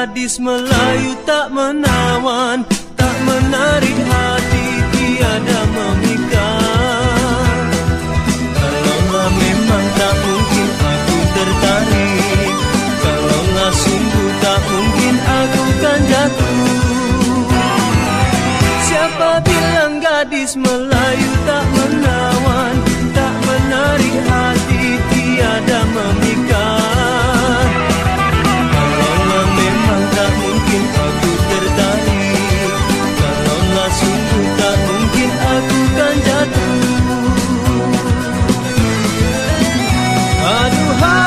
gadis Melayu tak menawan, tak menarik hati, tiada memikat. Kalaulah memang tak mungkin aku tertarik, kalaulah sungguh tak mungkin aku kan jatuh. Siapa bilang gadis Melayu tak menawan, tak menarik hati, tiada memikat. Kalaulah memang tak mungkin aku tertarik, kalaulah sungguh tak mungkin aku kan jatuh. Aduhai,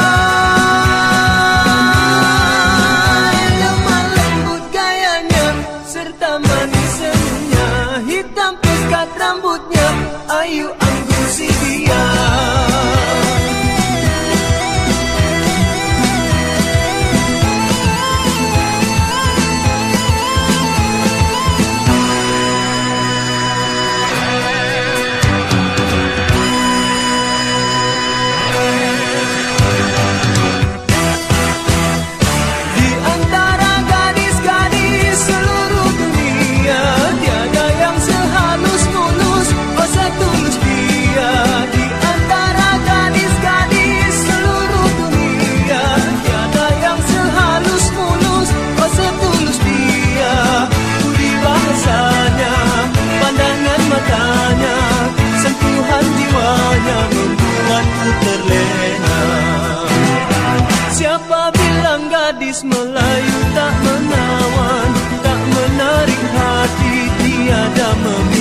lemah lembut gayanya serta manis senyumnya, hitam pekat rambutnya, ayu anggun si dia. Siapa bilang gadis Melayu tak menawan, tak menarik hati, tiada memikat.